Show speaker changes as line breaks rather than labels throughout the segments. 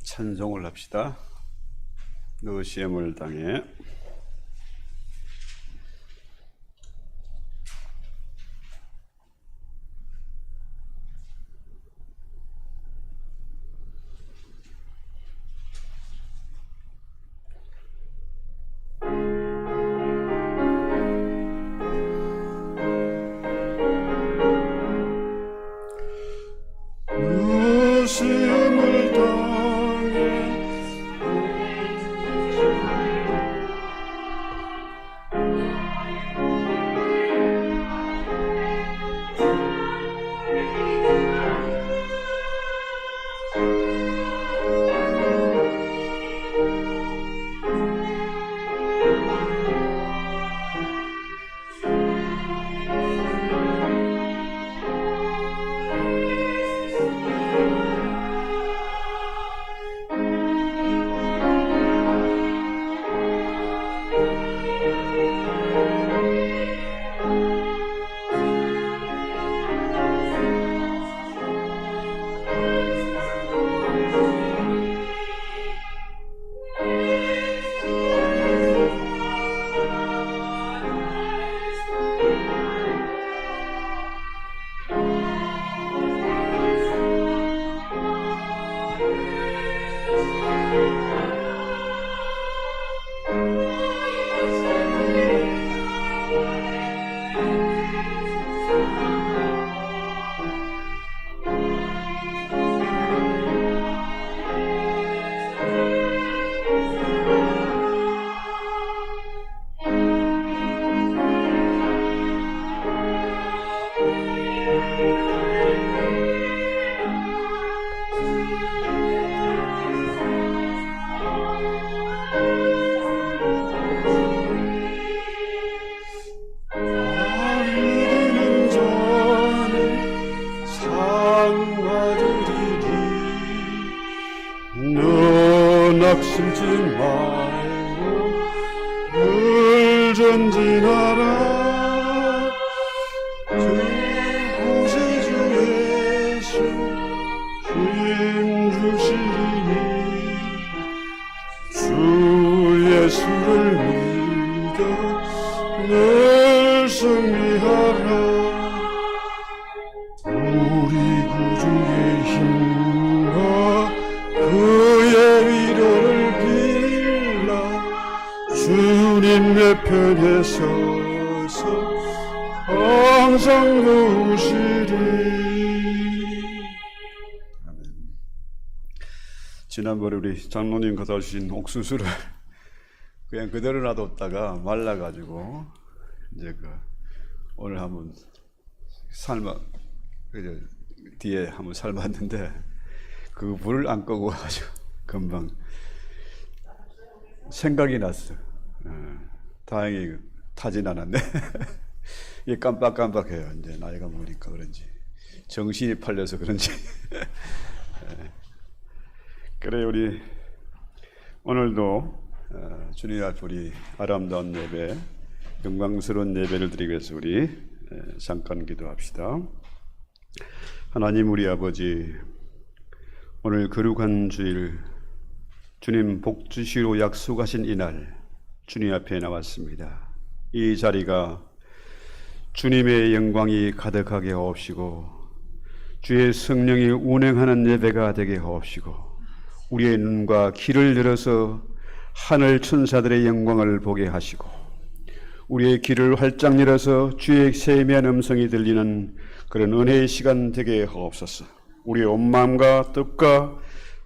찬송을 합시다. 너 시험을 당해.
낙심치 말고 늘 전진하라. 그곳에 주 예수 힘 주시리니 주 예수를 믿어 늘 승리하라. 우리 구주의 힘과 그의 위로를 빌라. 주님의 편에 서서 항상 누우시리.
아멘. 지난번에 우리 장로님 갖다 주신 옥수수를 그냥 그대로 놔뒀다가 말라가지고 이제 오늘 한번 뒤에 한번 삶았는데 그 불을 안 끄고 아주 금방 생각이 났어. 다행히 타진 않았네. 이게 깜빡깜빡해요. 이제 나이가 먹으니까 그런지 정신이 팔려서 그런지. 그래, 우리 오늘도 주님 앞에 우리 아름다운 예배, 영광스러운 예배를 드리기 위해서 우리 잠깐 기도합시다. 하나님 우리 아버지, 오늘 거룩한 주일 주님 복 주시로 약속하신 이날 주님 앞에 나왔습니다. 이 자리가 주님의 영광이 가득하게 하옵시고 주의 성령이 운행하는 예배가 되게 하옵시고 우리의 눈과 귀를 열어서 하늘 천사들의 영광을 보게 하시고 우리의 귀를 활짝 열어서 주의 세미한 음성이 들리는 그런 은혜의 시간 되게 하옵소서. 우리의 온 마음과 뜻과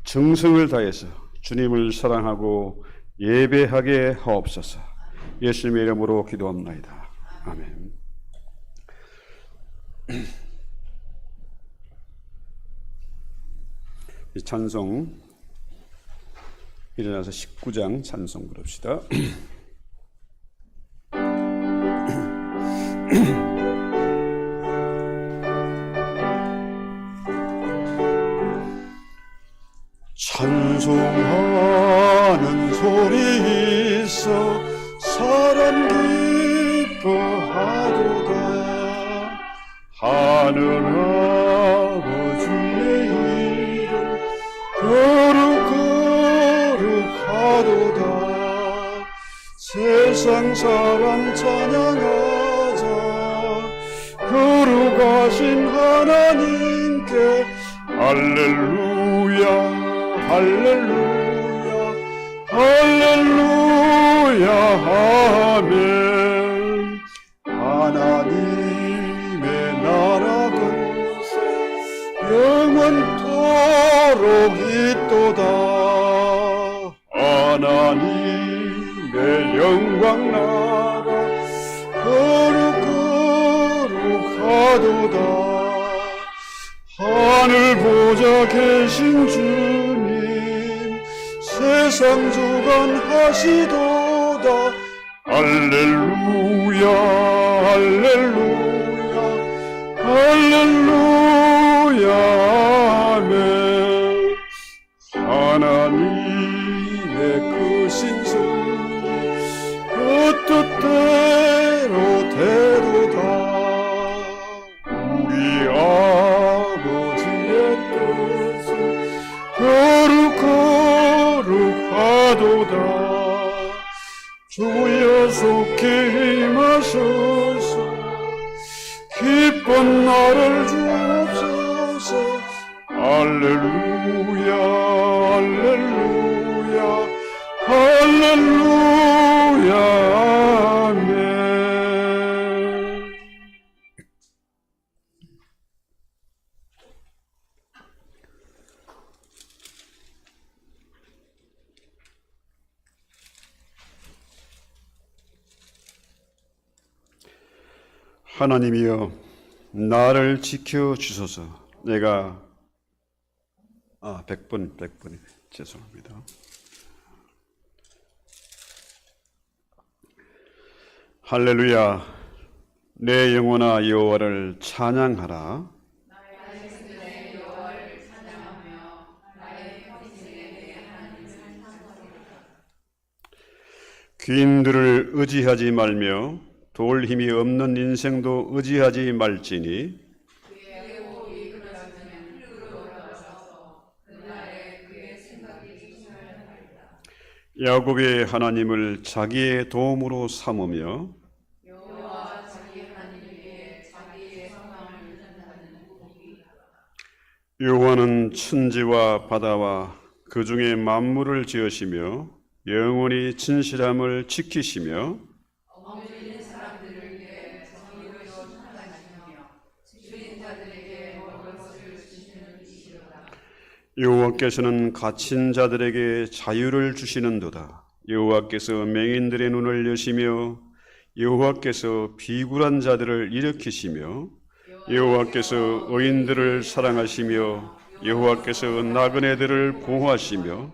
정성을 다해서 주님을 사랑하고 예배하게 하옵소서. 예수님의 이름으로 기도합나이다. 아멘. 이 찬송 일어나서 19장 찬송 부릅시다.
찬송하는 소리 있어 사람 기뻐하도다. 하늘 아버지의 이름 거룩하도다. 세상 사람 찬양하자. 거룩하신 하나님께 할렐루야 할렐루야 할렐루야 아멘. 하나님의 나라 권세 영원토록 있도다. 하나님의 영광 나라 거룩하도다. 하늘 보좌 계신 주님 세상 주관하시도다. 할렐루야 할렐루야 할렐루야 아멘. 하나님의 크신 손이 그 뜻대로 되도다. 우리 아버지의 뜻은 거룩하도다. 주여 속히 임하소서. 기쁜 나를 주옵소서. 할렐루야 할렐루야 할렐루야 아멘. 하나님이여 나를 지켜주소서. 내가 100번 죄송합니다. 할렐루야 내 영혼아 여호와를 찬양하라. 귀인들을 의지하지 말며 도울 힘이 없는 인생도 의지하지 말지니 야곱의 하나님을 자기의 도움으로 삼으며 여호와는 천지와 바다와 그 중에 만물을 지으시며 영원히 진실함을 지키시며 여호와께서는 갇힌 자들에게 자유를 주시는도다. 여호와께서 맹인들의 눈을 여시며 여호와께서 비굴한 자들을 일으키시며 여호와께서 의인들을 사랑하시며 여호와께서 나그네들을 보호하시며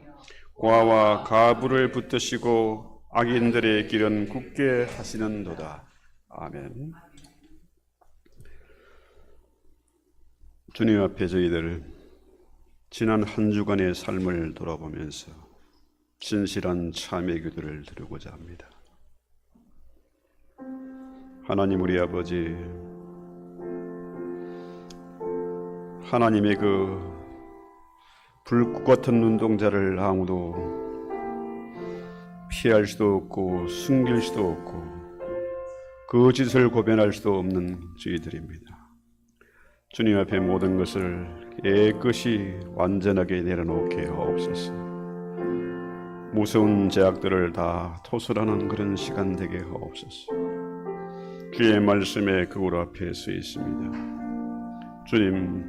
과와 가부를 붙드시고 악인들의 길은 굳게 하시는도다. 아멘. 주님 앞에 저희들 지난 한 주간의 삶을 돌아보면서 진실한 참회 기도를 드리고자 합니다. 하나님 우리 아버지, 하나님의 그 불꽃 같은 눈동자를 아무도 피할 수도 없고 숨길 수도 없고 거짓을 고변할 수도 없는 저희들입니다. 주님 앞에 모든 것을 깨끗이 완전하게 내려놓게 하옵소서. 무서운 죄악들을 다 토설하는 그런 시간 되게 하옵소서. 주의 말씀에 그울 앞에 서 있습니다. 주님,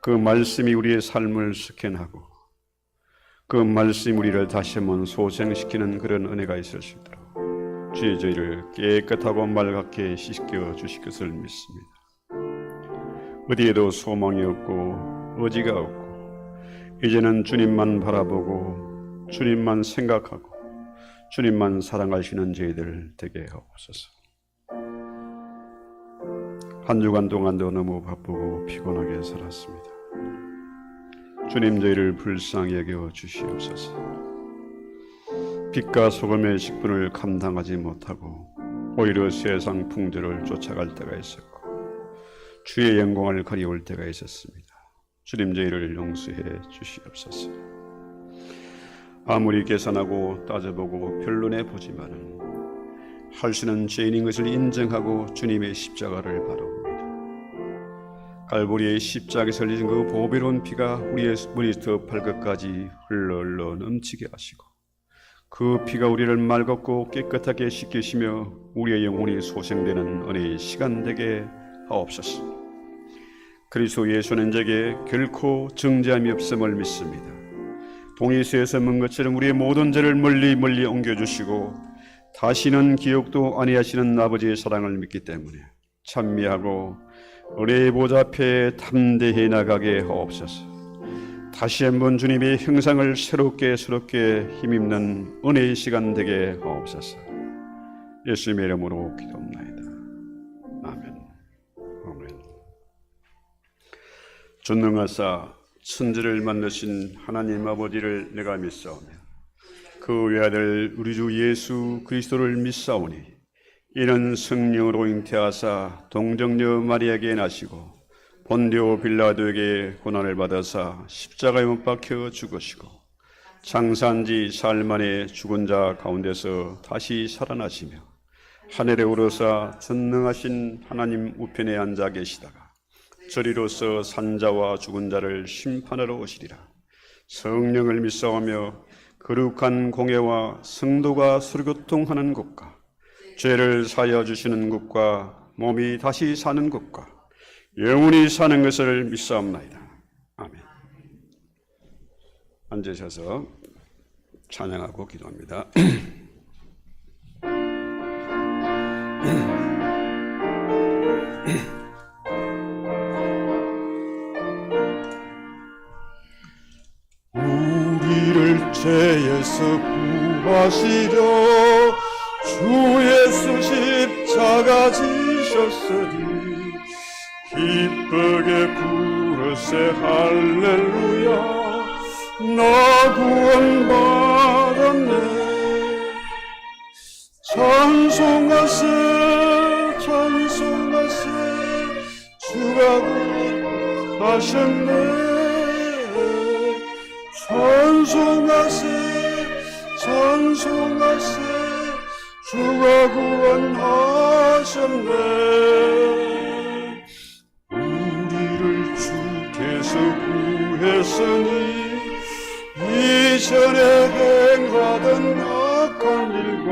그 말씀이 우리의 삶을 스캔하고 그 말씀이 우리를 다시 한번 소생시키는 그런 은혜가 있을 수 있도록 주의 저희를 깨끗하고 맑게 씻겨 주실 것을 믿습니다. 어디에도 소망이 없고 의지가 없고 이제는 주님만 바라보고 주님만 생각하고 주님만 사랑하시는 저희들 되게 하옵소서. 한 주간 동안도 너무 바쁘고 피곤하게 살았습니다. 주님 저희를 불쌍히 여겨 주시옵소서. 빛과 소금의 직분을 감당하지 못하고 오히려 세상 풍조를 쫓아갈 때가 있었고 주의 영광을 가리울 때가 있었습니다. 주님 저희를 용서해 주시옵소서. 아무리 계산하고 따져보고 변론해 보지만은 할수는 죄인인 것을 인정하고 주님의 십자가를 바라봅니다. 갈보리의 십자가에서 흘린 그 보배로운 피가 우리의 머리부터 발끝까지 흘러 넘치게 하시고 그 피가 우리를 맑고 깨끗하게 씻기시며 우리의 영혼이 소생되는 은혜의 시간 되게 하옵소서. 그리스도 예수는 제게 결코 정죄함이 없음을 믿습니다. 동이스에서 문 것처럼 우리의 모든 죄를 멀리 옮겨주시고 다시는 기억도 아니하시는 아버지의 사랑을 믿기 때문에 찬미하고 은혜의 보좌 앞에 담대히 나가게 하옵소서. 다시 한번 주님의 형상을 새롭게 힘입는 은혜의 시간 되게 하옵소서. 예수님의 이름으로 기도합나이다. 아멘. 아멘. 전능하사 천지를 만드신 하나님 아버지를 내가 믿사오며 그 외아들 우리 주 예수 그리스도를 믿사오니 이는 성령으로 잉태하사 동정녀 마리아에게 나시고 본디오 빌라도에게 고난을 받아사 십자가에 못 박혀 죽으시고 장사한 지 사흘 만에 죽은 자 가운데서 다시 살아나시며 하늘에 오르사 전능하신 하나님 우편에 앉아 계시다가 저리로서 산자와 죽은 자를 심판하러 오시리라. 성령을 믿사오며 거룩한 공예와 성도가 서로교통하는 것과 죄를 사하여 주시는 것과 몸이 다시 사는 것과 영원히 사는 것을 믿사옵나이다. 아멘. 앉으셔서 찬양하고 기도합니다.
우리를 죄에서 구하시려 주 예수 십자가 지셨으니 기쁘게 부르세 할렐루야 나 구원받았네. 찬송하세 찬송하세 주가 구원하셨네. 찬송하세 찬송하세 주가 구원하셨네. 우리를 주께서 구했으니 이전에 행하던 악한 일과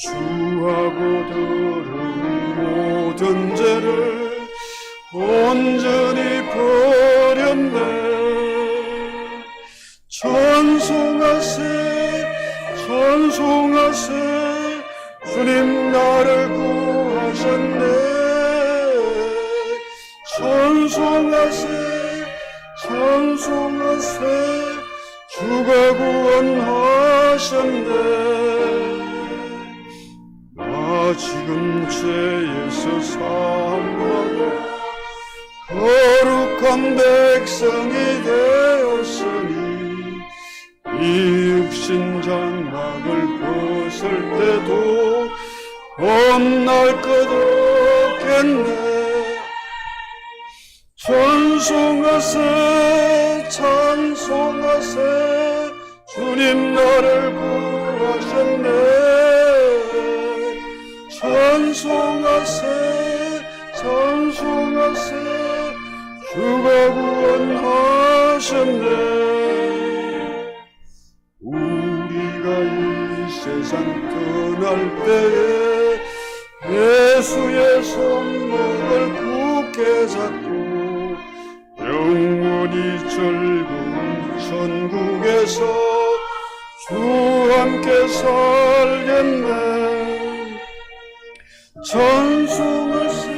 주하고 더러운 모든 죄를 온전히 버렸네. 찬송하세 찬송하세 주님 나를 구하셨네. 찬송하세 찬송하세 주가 구원하셨네. 나 지금 죄에서 사함받아 거룩한 백성이 되었으니 이 육신 장막을 벗을 때도 겁날 것 없겠네. 찬송하세 찬송하세 주님 나를 구하셨네. 찬송하세 찬송하세 주가 구원하셨네. 우리가 이 세상 떠날 때에 예수의 손목을 굳게 잡고 영원히 즐거운 천국에서 주와 함께 살겠네. 찬송하세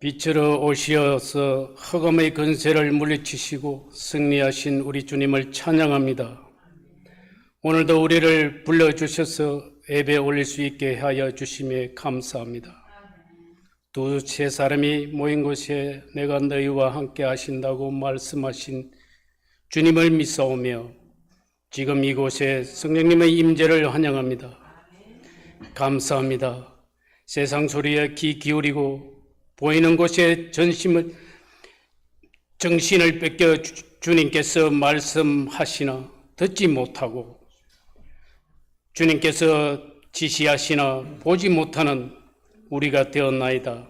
빛으로 오시어서 흑암의 근세를 물리치시고 승리하신 우리 주님을 찬양합니다. 오늘도 우리를 불러주셔서 예배 올릴 수 있게 하여 주심에 감사합니다. 두 세 사람이 모인 곳에 내가 너희와 함께 하신다고 말씀하신 주님을 믿사오며 지금 이곳에 성령님의 임재를 환영합니다. 감사합니다. 세상 소리에 귀 기울이고 보이는 곳에 정신을 뺏겨 주님께서 말씀하시나 듣지 못하고 주님께서 지시하시나 보지 못하는 우리가 되었나이다.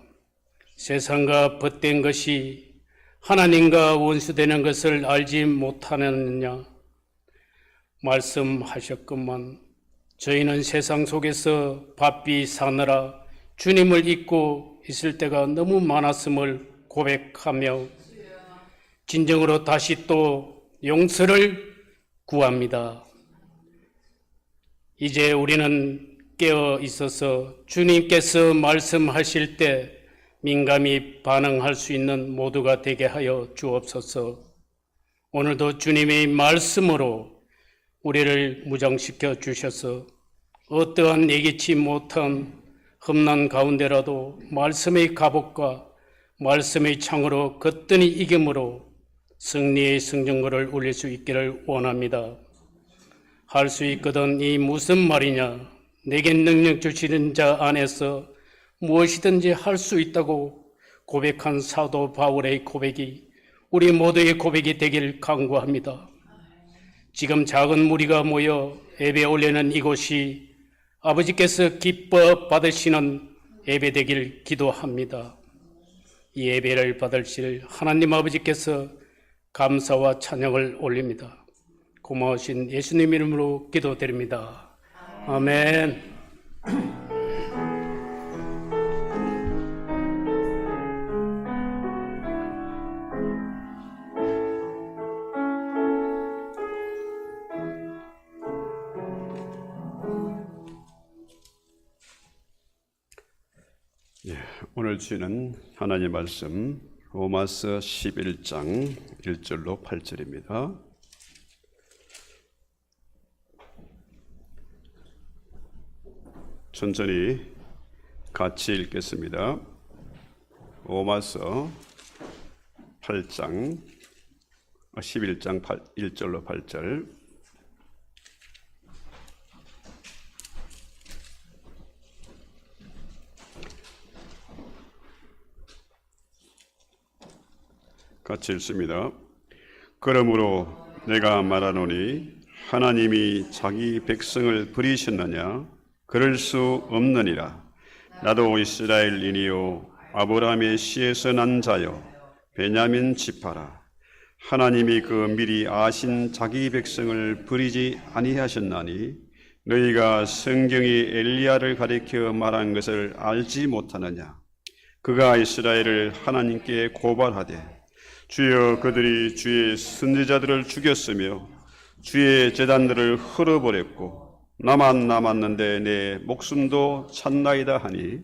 세상과 벗된 것이 하나님과 원수되는 것을 알지 못하느냐 말씀하셨건만 저희는 세상 속에서 바삐 사느라 주님을 잊고 있을 때가 너무 많았음을 고백하며 진정으로 다시 또 용서를 구합니다. 이제 우리는 깨어 있어서 주님께서 말씀하실 때 민감히 반응할 수 있는 모두가 되게 하여 주옵소서. 오늘도 주님의 말씀으로 우리를 무장시켜 주셔서 어떠한 예기치 못한 험난 가운데라도 말씀의 갑옷과 말씀의 창으로 거뜬히 이김으로 승리의 승전거를 올릴 수 있기를 원합니다. 할 수 있거든 이 무슨 말이냐? 내겐 능력 주시는 자 안에서 무엇이든지 할 수 있다고 고백한 사도 바울의 고백이 우리 모두의 고백이 되길 간구합니다. 지금 작은 무리가 모여 예배 올리는 이곳이 아버지께서 기뻐 받으시는 예배 되길 기도합니다. 이 예배를 받으실 하나님 아버지께서 감사와 찬양을 올립니다. 고마우신 예수님 이름으로 기도드립니다. 아멘.
오늘 주는 하나님의 말씀 로마서 11장 1절로 8절입니다. 천천히 같이 읽겠습니다. 로마서 11장 1절로 8절. 같이 읽습니다. 그러므로 내가 말하노니 하나님이 자기 백성을 버리셨느냐? 그럴 수 없느니라. 나도 이스라엘인이요 아브라함의 씨에서 난 자요 베냐민 지파라. 하나님이 그 미리 아신 자기 백성을 버리지 아니하셨나니 너희가 성경이 엘리야를 가리켜 말한 것을 알지 못하느냐? 그가 이스라엘을 하나님께 고발하되 주여 그들이 주의 선지자들을 죽였으며 주의 제단들을 헐어버렸고 나만 남았는데 내 목숨도 찼나이다 하니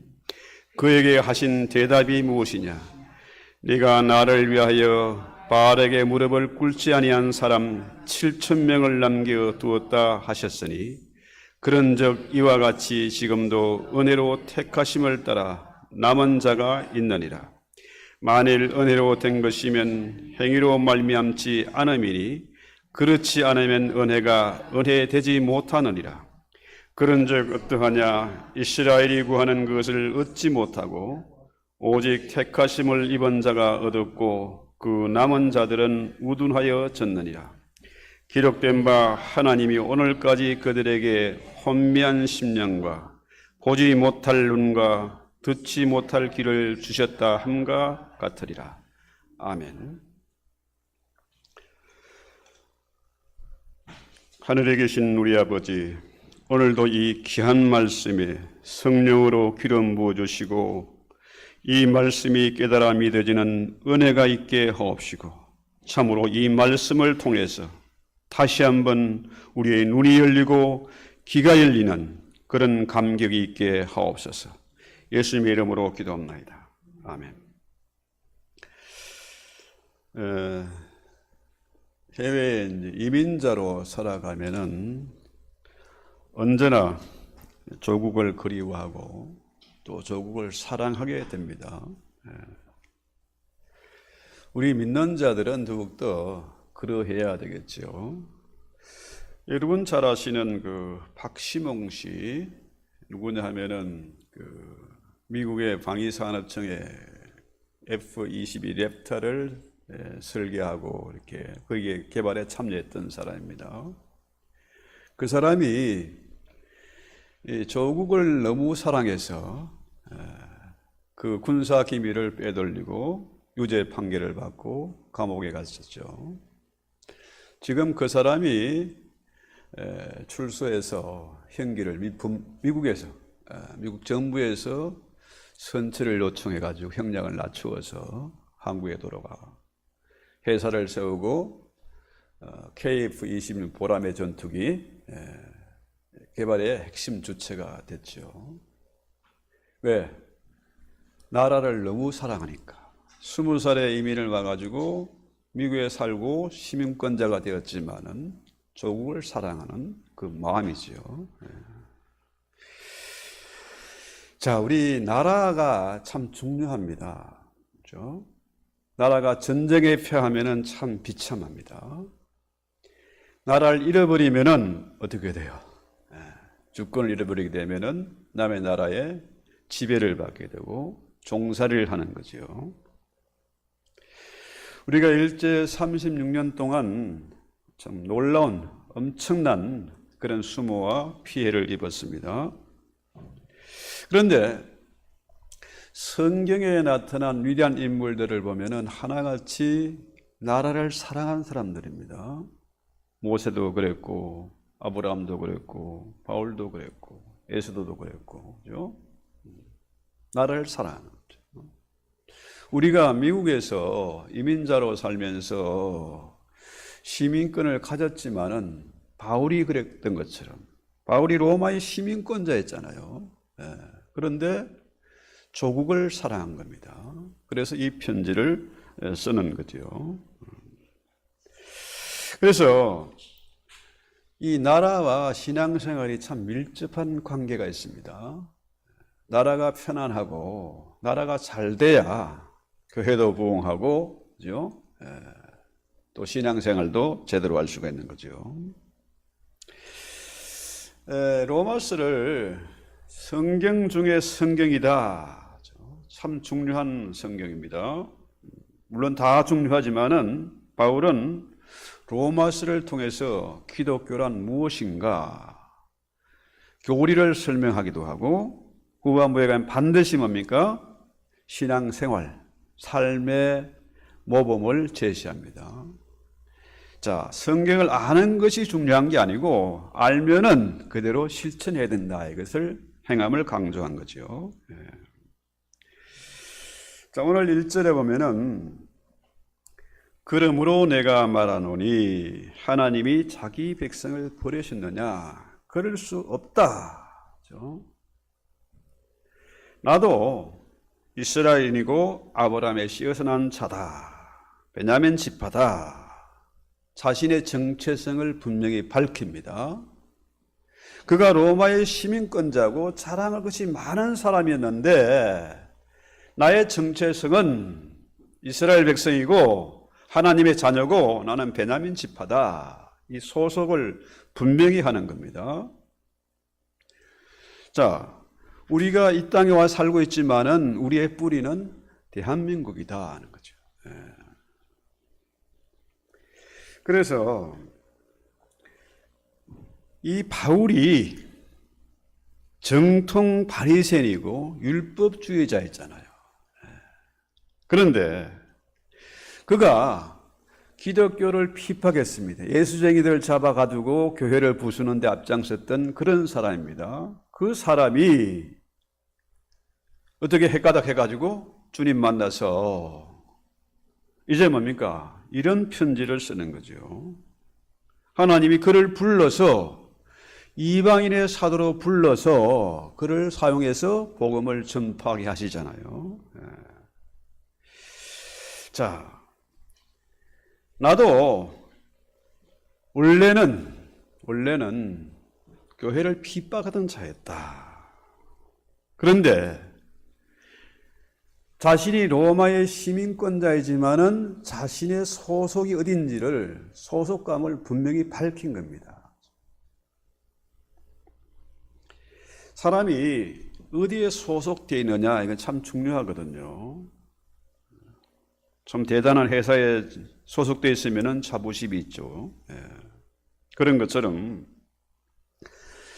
그에게 하신 대답이 무엇이냐? 네가 나를 위하여 바알에게 무릎을 꿇지 아니한 사람 7,000명을 남겨 두었다 하셨으니 그런즉 이와 같이 지금도 은혜로 택하심을 따라 남은 자가 있느니라. 만일 은혜로 된 것이면 행위로 말미암지 않음이니 그렇지 않으면 은혜가 은혜되지 못하느니라. 그런즉 어떠하냐? 이스라엘이 구하는 것을 얻지 못하고 오직 택하심을 입은 자가 얻었고 그 남은 자들은 우둔하여 졌느니라. 기록된 바 하나님이 오늘까지 그들에게 혼미한 심령과 보지 못할 눈과 듣지 못할 귀를 주셨다 함과 같으리라. 아멘. 하늘에 계신 우리 아버지, 오늘도 이 귀한 말씀에 성령으로 기름 부어주시고 이 말씀이 깨달아 믿어지는 은혜가 있게 하옵시고 참으로 이 말씀을 통해서 다시 한번 우리의 눈이 열리고 귀가 열리는 그런 감격이 있게 하옵소서. 예수님의 이름으로 기도합나이다. 아멘. 해외에 이민자로 살아가면은 언제나 조국을 그리워하고 또 조국을 사랑하게 됩니다. 우리 믿는 자들은 더욱더 그러해야 되겠죠. 여러분 잘 아시는 그 박시몽 씨 누구냐 하면은 그 미국의 방위산업청의 F-22 랩터를 설계하고 이렇게 거기에 개발에 참여했던 사람입니다. 그 사람이 조국을 너무 사랑해서 그 군사 기밀을 빼돌리고 유죄 판결을 받고 감옥에 갔었죠. 지금 그 사람이 출소해서 형기를 미국에서 미국 정부에서 선처를 요청해 가지고 형량을 낮추어서 한국에 돌아가 회사를 세우고 KF-26 보람의 전투기 개발의 핵심 주체가 됐죠. 왜? 나라를 너무 사랑하니까. 20살에 이민을 와가지고 미국에 살고 시민권자가 되었지만은 조국을 사랑하는 그 마음이죠. 자, 우리 나라가 참 중요합니다. 그렇죠? 나라가 전쟁에 패하면은 참 비참합니다. 나라를 잃어버리면은 어떻게 돼요? 주권을 잃어버리게 되면은 남의 나라에 지배를 받게 되고 종살이를 하는 거죠. 우리가 일제 36년 동안 참 놀라운 엄청난 그런 수모와 피해를 입었습니다. 그런데 성경에 나타난 위대한 인물들을 보면은 하나같이 나라를 사랑한 사람들입니다. 모세도 그랬고 아브라함도 그랬고 바울도 그랬고 에스더도 그랬고, 그죠? 나라를 사랑하는 거죠. 우리가 미국에서 이민자로 살면서 시민권을 가졌지만은 바울이 그랬던 것처럼 바울이 로마의 시민권자였잖아요. 그런데 조국을 사랑한 겁니다. 그래서 이 편지를 쓰는 거죠. 그래서 이 나라와 신앙생활이 참 밀접한 관계가 있습니다. 나라가 편안하고 나라가 잘 돼야 교회도 부흥하고, 그죠? 또 신앙생활도 제대로 할 수가 있는 거죠. 로마서를 성경 중에 성경이다. 참 중요한 성경입니다. 물론 다 중요하지만은 바울은 로마서를 통해서 기독교란 무엇인가 교리를 설명하기도 하고 그 후반부에 가면 반드시 뭡니까? 신앙생활, 삶의 모범을 제시합니다. 자, 성경을 아는 것이 중요한 게 아니고 알면은 그대로 실천해야 된다. 이것을 행함을 강조한 거죠. 자, 오늘 1절에 보면은 그러므로 내가 말하노니 하나님이 자기 백성을 버리셨느냐? 그럴 수 없다. 그렇죠? 나도 이스라엘인이고 아브라함의 씨에서 난 자다. 베냐민 지파다. 자신의 정체성을 분명히 밝힙니다. 그가 로마의 시민권자고 자랑할 것이 많은 사람이었는데 나의 정체성은 이스라엘 백성이고 하나님의 자녀고 나는 베냐민 지파다. 이 소속을 분명히 하는 겁니다. 자, 우리가 이 땅에 와 살고 있지만은 우리의 뿌리는 대한민국이다 하는 거죠. 그래서 이 바울이 정통 바리새인이고 율법주의자였잖아요. 그런데 그가 기독교를 핍박했습니다. 예수쟁이들 잡아가지고 교회를 부수는 데 앞장섰던 그런 사람입니다. 그 사람이 어떻게 헷가닥 해가지고 주님 만나서 이제 뭡니까? 이런 편지를 쓰는 거죠. 하나님이 그를 불러서 이방인의 사도로 불러서 그를 사용해서 복음을 전파하게 하시잖아요. 자, 나도 원래는
교회를 핍박하던 자였다. 그런데 자신이 로마의 시민권자이지만은 자신의 소속이 어딘지를, 소속감을 분명히 밝힌 겁니다. 사람이 어디에 소속되어 있느냐, 이건 참 중요하거든요. 좀 대단한 회사에 소속되어 있으면 자부심이 있죠. 그런 것처럼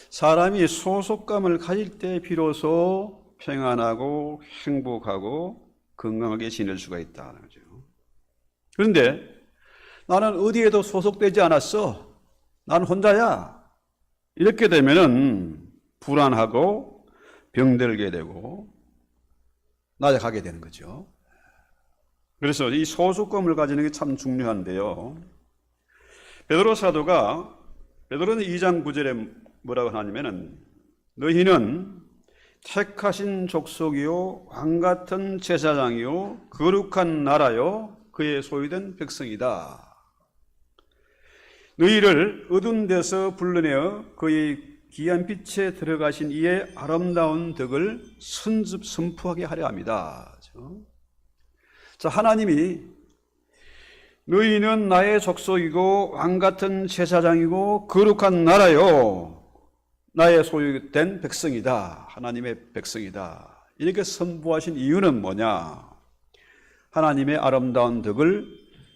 사람이 소속감을 가질 때 비로소 평안하고 행복하고 건강하게 지낼 수가 있다는 거죠. 그런데 나는 어디에도 소속되지 않았어. 난 혼자야. 이렇게 되면은 불안하고 병들게 되고 나아가게 되는 거죠. 그래서 이 소속감을 가지는 게 참 중요한데요. 베드로 사도가 베드로는 2장 9절에 뭐라고 하냐면은 너희는 택하신 족속이요 왕같은 제사장이요 거룩한 나라요 그의 소유된 백성이다. 너희를 어두운 데서 불러내어 그의 귀한 빛에 들어가신 이의 아름다운 덕을 선포하게 하려 합니다. 자, 하나님이 너희는 나의 족속이고 왕같은 제사장이고 거룩한 나라요 나의 소유된 백성이다. 하나님의 백성이다. 이렇게 선포하신 이유는 뭐냐? 하나님의 아름다운 덕을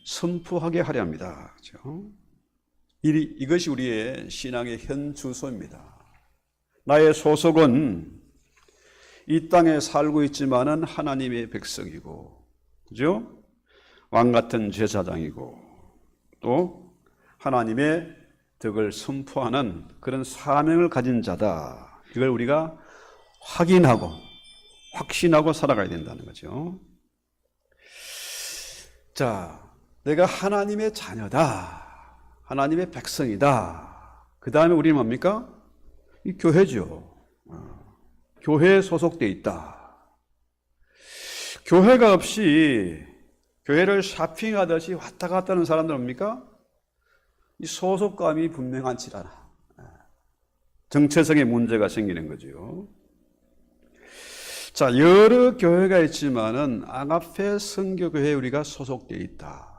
선포하게 하려 합니다. 그렇죠? 이것이 우리의 신앙의 현 주소입니다. 나의 소속은 이 땅에 살고 있지만은 하나님의 백성이고, 그죠? 왕 같은 제사장이고, 또 하나님의 덕을 선포하는 그런 사명을 가진 자다. 이걸 우리가 확인하고 확신하고 살아가야 된다는 거죠. 자, 내가 하나님의 자녀다. 하나님의 백성이다. 그 다음에 우리는 뭡니까? 이 교회죠. 교회에 소속되어 있다. 교회가 없이 교회를 쇼핑하듯이 왔다 갔다 하는 사람들 뭡니까? 이 소속감이 분명하지 않아. 정체성에 문제가 생기는 거죠. 자, 여러 교회가 있지만은 아가페 선교교회에 우리가 소속되어 있다.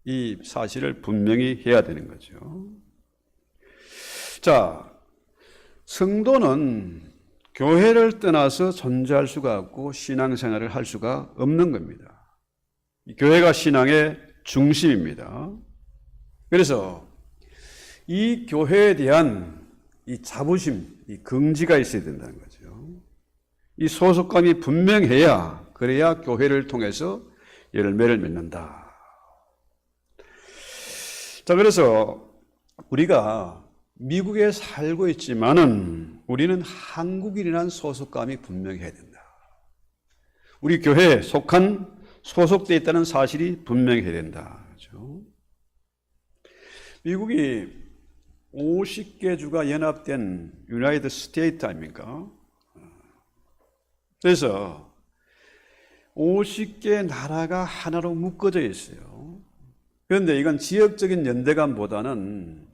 이 사실을 분명히 해야 되는 거죠. 자, 성도는 교회를 떠나서 존재할 수가 없고 신앙생활을 할 수가 없는 겁니다. 교회가 신앙의 중심입니다. 그래서 이 교회에 대한 이 자부심, 이 긍지가 있어야 된다는 거죠. 이 소속감이 분명해야, 그래야 교회를 통해서 열매를 맺는다. 자, 그래서 우리가 미국에 살고 있지만은 우리는 한국인이라는 소속감이 분명해야 된다. 우리 교회에 소속되어 있다는 사실이 분명해야 된다. 그렇죠? 미국이 50개 주가 연합된 유나이티드 스테이트 아닙니까? 그래서 50개 나라가 하나로 묶어져 있어요. 그런데 이건 지역적인 연대감보다는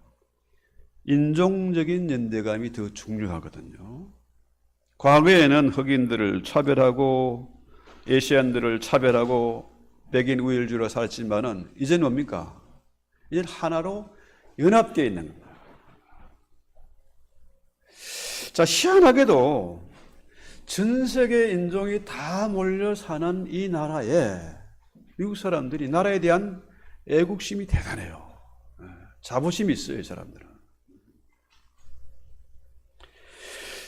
인종적인 연대감이 더 중요하거든요. 과거에는 흑인들을 차별하고 에시안들을 차별하고 백인 우월주의로 살았지만은 이제는 뭡니까? 이제는 하나로 연합되어 있는 겁니다. 자, 희한하게도 전 세계 인종이 다 몰려 사는 이 나라에 미국 사람들이 나라에 대한 애국심이 대단해요. 자부심이 있어요, 이 사람들은.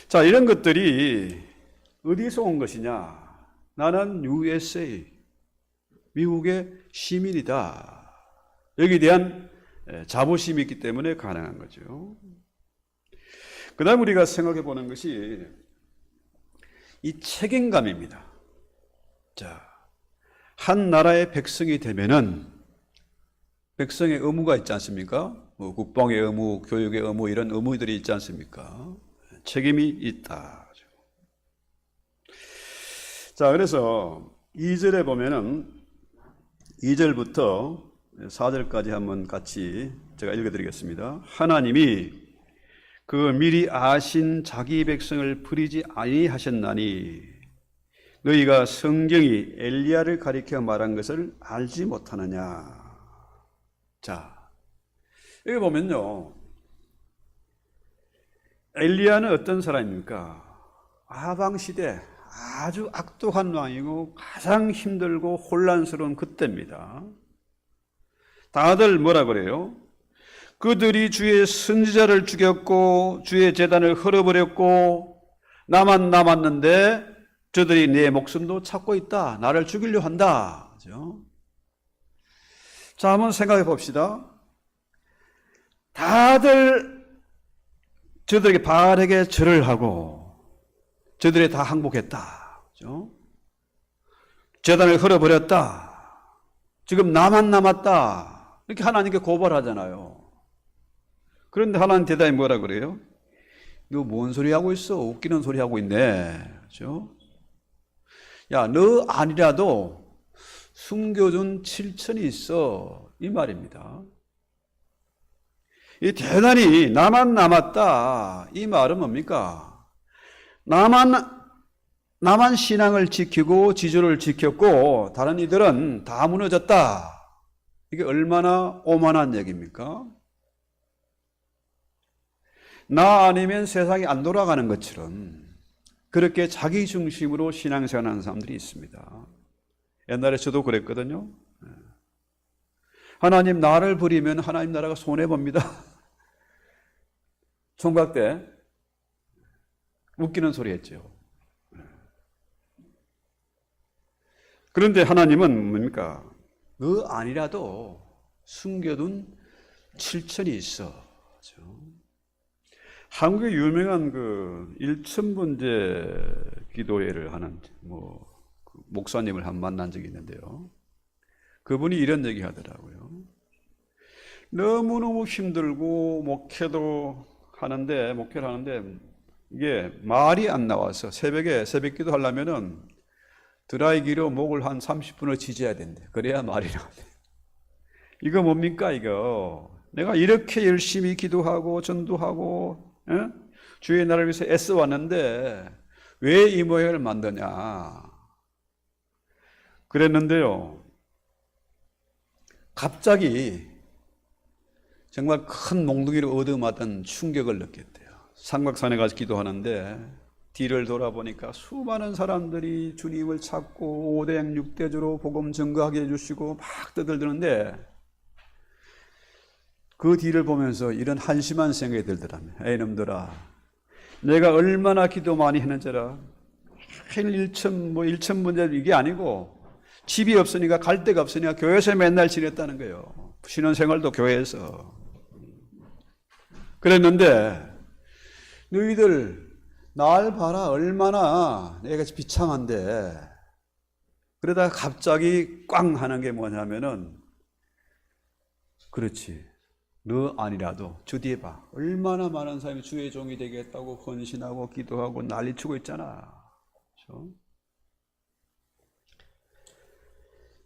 자, 이런 것들이 어디서 온 것이냐? 나는 USA, 미국의 시민이다. 여기에 대한 자부심이 있기 때문에 가능한 거죠. 그 다음 우리가 생각해 보는 것이 이 책임감입니다. 자, 한 나라의 백성이 되면은 백성의 의무가 있지 않습니까? 뭐 국방의 의무, 교육의 의무, 이런 의무들이 있지 않습니까? 책임이 있다. 자, 그래서 2절에 보면은 2절부터 4절까지 한번 같이 제가 읽어드리겠습니다. 하나님이
그 미리 아신 자기 백성을 버리지 아니하셨나니 너희가 성경이 엘리야를 가리켜 말한 것을 알지 못하느냐. 자, 여기 보면요, 엘리야는 어떤 사람입니까? 아방 시대 아주 악독한 왕이고 가장 힘들고 혼란스러운 그때입니다. 다들 뭐라 그래요? 그들이 주의 선지자를 죽였고 주의 제단을 헐어버렸고 나만 남았는데 저들이 내 목숨도 찾고 있다. 나를 죽이려 한다. 그렇죠? 자, 한번 생각해 봅시다. 다들 저들에게 바알에게 절을 하고 저들이 다 항복했다. 그렇죠? 제단을 헐어버렸다. 지금 나만 남았다. 이렇게 하나님께 고발하잖아요. 그런데 하나님 대답이 뭐라 그래요? 너 뭔 소리 하고 있어? 웃기는 소리 하고 있네. 그렇죠? 야, 너 아니라도 숨겨둔 7천이 있어. 이 말입니다. 이 대단히 나만 남았다. 이 말은 뭡니까? 나만 신앙을 지키고 지조를 지켰고 다른 이들은 다 무너졌다. 이게 얼마나 오만한 얘기입니까? 나 아니면 세상이 안 돌아가는 것처럼 그렇게 자기 중심으로 신앙생활하는 사람들이 있습니다. 옛날에 저도 그랬거든요. 하나님 나를 버리면 하나님 나라가 손해봅니다. 총각 때 웃기는 소리 했죠. 그런데 하나님은 뭡니까? 너 아니라도 숨겨둔 7천이 있어. 그렇죠? 한국에 유명한 그 일천번제 기도회를 하는 목사님을 한 만난 적이 있는데요. 그분이 이런 얘기 하더라고요. 너무너무 힘들고 목회를 하는데 이게 말이 안 나와서 새벽에 새벽 기도 하려면은 드라이기로 목을 한 30분을 지져야 된대. 그래야 말이 나온대. 이거 뭡니까 이거? 내가 이렇게 열심히 기도하고 전도하고 주의 나라를 위해서 애써왔는데 왜 이 모양을 만드냐 그랬는데요. 갑자기 정말 큰 몽둥이를 얻어맞은 충격을 느꼈대요. 삼각산에 가서 기도하는데 뒤를 돌아보니까 수많은 사람들이 주님을 찾고 오대양 육대주로 복음 증거하게 해주시고 막 떠들드는데 그 뒤를 보면서 이런 한심한 생각이 들더라며. 에이 놈들아, 내가 얼마나 기도 많이 했는지라. 일천문제 이게 아니고 집이 없으니까 갈 데가 없으니까 교회에서 맨날 지냈다는 거예요. 신혼생활도 교회에서. 그랬는데 너희들 날 봐라 얼마나 내가 비참한데. 그러다가 갑자기 꽝 하는 게 뭐냐면은 그렇지. 너 아니라도 저 뒤에 봐. 얼마나 많은 사람이 주의 종이 되겠다고 헌신하고 기도하고 난리치고 있잖아. 그렇죠?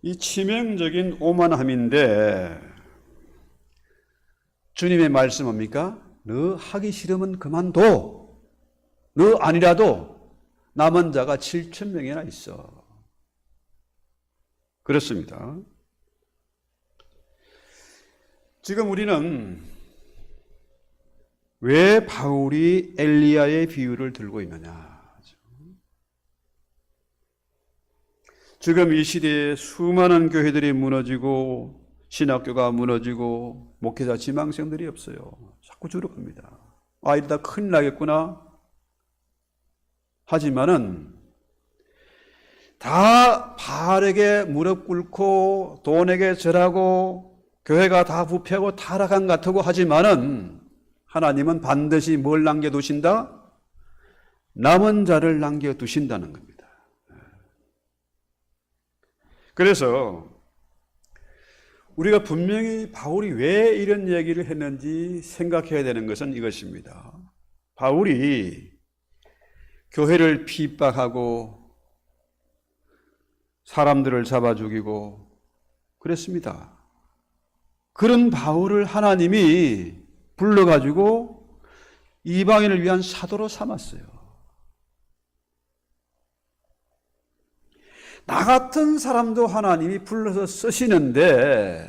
이 치명적인 오만함인데 주님의 말씀 뭡니까? 너 하기 싫으면 그만둬. 너 아니라도 남은 자가 7,000명이나 있어. 그렇습니다. 지금 우리는 왜 바울이 엘리야의 비유를 들고 있느냐? 지금 이 시대에 수많은 교회들이 무너지고 신학교가 무너지고 목회자 지망생들이 없어요. 자꾸 줄어갑니다. 이러다 큰일 나겠구나. 하지만은 다 바알에게 무릎 꿇고 돈에게 절하고 교회가 다 부패하고 타락한 것 같고 하지만은 하나님은 반드시 뭘 남겨두신다? 남은 자를 남겨두신다는 겁니다. 그래서 우리가 분명히 바울이 왜 이런 얘기를 했는지 생각해야 되는 것은 이것입니다. 바울이 교회를 핍박하고 사람들을 잡아 죽이고 그랬습니다. 그런 바울을 하나님이 불러가지고
이방인을 위한 사도로 삼았어요. 나 같은 사람도 하나님이 불러서 쓰시는데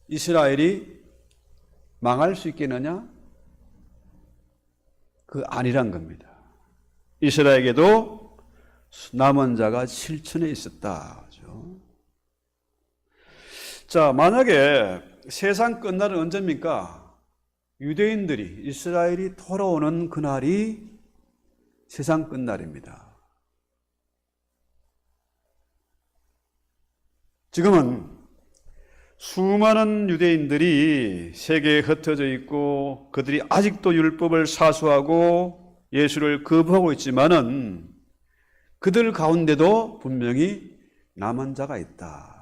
이스라엘이 망할 수 있겠느냐? 그 아니란 겁니다. 이스라엘에게도 남은 자가 실천에 있었다. 자, 만약에 세상 끝날은 언제입니까? 유대인들이, 이스라엘이 돌아오는 그날이 세상 끝날입니다. 지금은 수많은 유대인들이 세계에 흩어져 있고 그들이 아직도 율법을 사수하고 예수를 거부하고 있지만은 그들 가운데도 분명히 남은 자가 있다.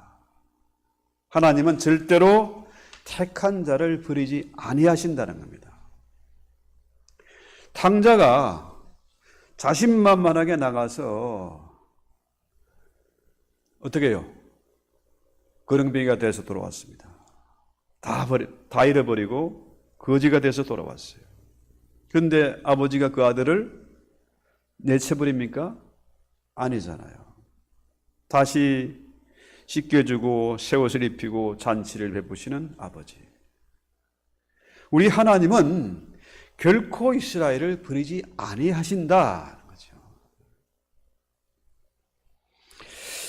하나님은 절대로 택한 자를 버리지 아니하신다는 겁니다. 탕자가 자신만만하게 나가서 어떻게 해요? 거렁뱅이가 돼서 돌아왔습니다. 다 잃어버리고 거지가 돼서 돌아왔어요. 그런데 아버지가 그 아들을 내쳐버립니까? 아니잖아요. 다시 씻겨주고 새 옷을 입히고 잔치를 베푸시는 아버지. 우리 하나님은 결코 이스라엘을 버리지 아니하신다는 거죠.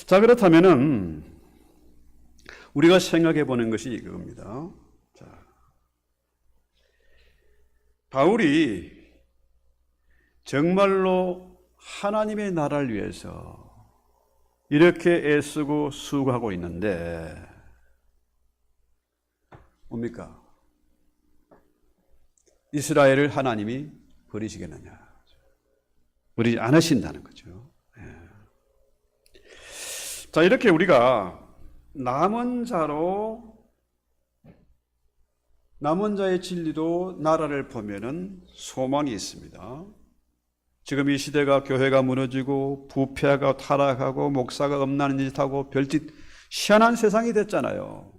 자, 그렇다면은 우리가 생각해 보는 것이 이겁니다. 자, 바울이 정말로 하나님의 나라를 위해서 이렇게 애쓰고 수고하고 있는데 뭡니까? 이스라엘을 하나님이 버리시겠느냐? 버리지 않으신다는 거죠. 자, 이렇게 우리가 남은 자의 진리로 나라를 보면은 소망이 있습니다. 지금 이 시대가 교회가 무너지고 부패가 타락하고 목사가 음란한 짓하고 별짓 희한한 세상이 됐잖아요.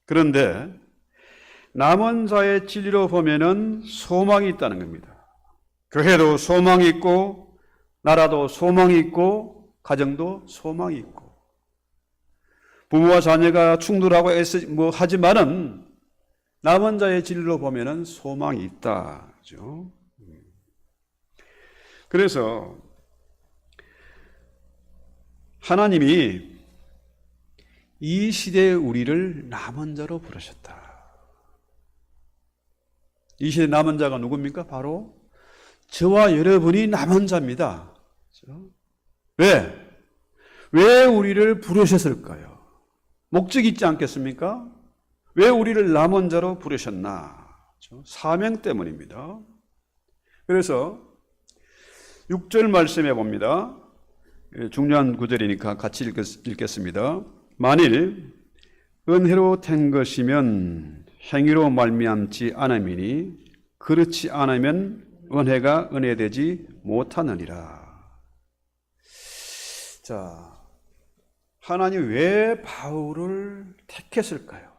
그런데 남은 자의 진리로 보면은 소망이 있다는 겁니다. 교회도 소망이 있고 나라도 소망이 있고 가정도 소망이 있고 부모와 자녀가 충돌하고 하지만은 남은 자의 진리로 보면은 소망이 있다죠. 그래서 하나님이 이 시대의 우리를 남은 자로 부르셨다. 이 시대 남은 자가 누굽니까? 바로 저와 여러분이 남은 자입니다. 왜? 왜 우리를 부르셨을까요? 목적이 있지 않겠습니까? 왜 우리를 남은 자로 부르셨나? 사명 때문입니다. 그래서 6절 말씀해 봅니다. 중요한 구절이니까 같이 읽겠습니다. 만일 은혜로 된 것이면 행위로 말미암지 않음이니 그렇지 않으면 은혜가 은혜되지 못하느니라. 자, 하나님 왜 바울을 택했을까요?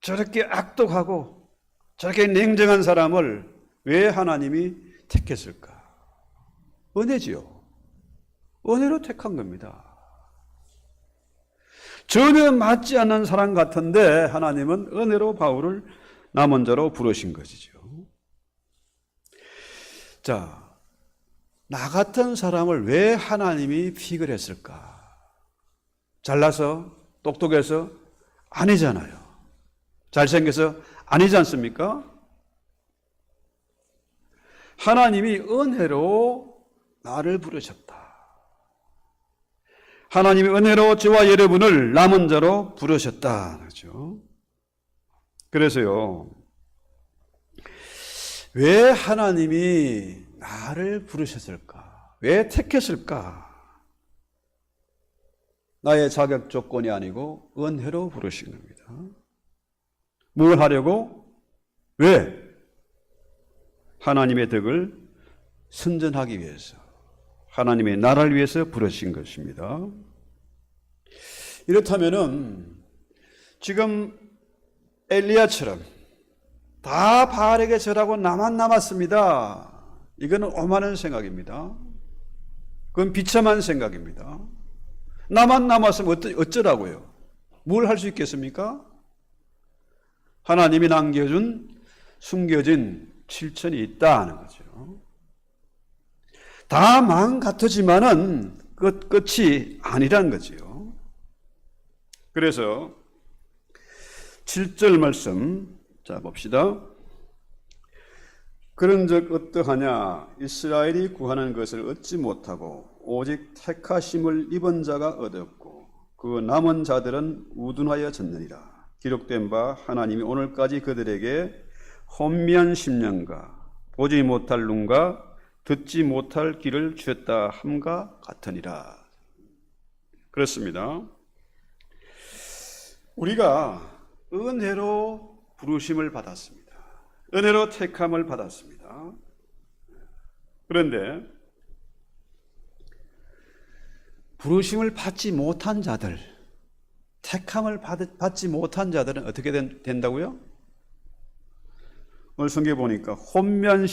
저렇게 악독하고 저렇게 냉정한 사람을 왜 하나님이 택했을까? 은혜지요. 은혜로 택한 겁니다. 전혀 맞지 않는 사람 같은데 하나님은 은혜로 바울을 남은 자로 부르신 것이죠. 자, 나 같은 사람을 왜 하나님이 픽을 했을까? 잘나서 똑똑해서 아니잖아요. 잘생겨서 아니지 않습니까? 하나님이 은혜로 나를 부르셨다. 하나님이 은혜로 저와 여러분을 남은 자로 부르셨다. 그렇죠? 그래서요, 왜 하나님이 나를 부르셨을까? 왜 택했을까? 나의 자격 조건이 아니고 은혜로 부르신 겁니다. 뭘 하려고? 왜? 하나님의 덕을 선전하기 위해서, 하나님의 나라를 위해서 부르신 것입니다. 이렇다면은 지금 엘리야처럼 다 바알에게 절하고 나만 남았습니다. 이거는 오만한 생각입니다. 그건 비참한 생각입니다. 나만 남았으면 어쩌라고요? 뭘 할 수 있겠습니까? 하나님이 남겨준 숨겨진 실천이 있다는 거죠. 다 마음 같으지만은 끝이 아니란 거죠. 그래서 7절 말씀 자 봅시다. 그런즉 어떠하냐? 이스라엘이 구하는 것을 얻지 못하고 오직 택하심을 입은 자가 얻었고 그 남은 자들은 우둔하여 졌느니라. 기록된 바 하나님이 오늘까지 그들에게 혼미한 심령과 보지 못할 눈과 듣지 못할 귀를 주셨다 함과 같으니라. 그렇습니다. 우리가 은혜로 부르심을 받았습니다. 은혜로 택함을 받았습니다. 그런데 부르심을 받지 못한 자들, 택함을 받지 못한 자들은 어떻게 된다고요? 오늘 성경에 보니까 혼미한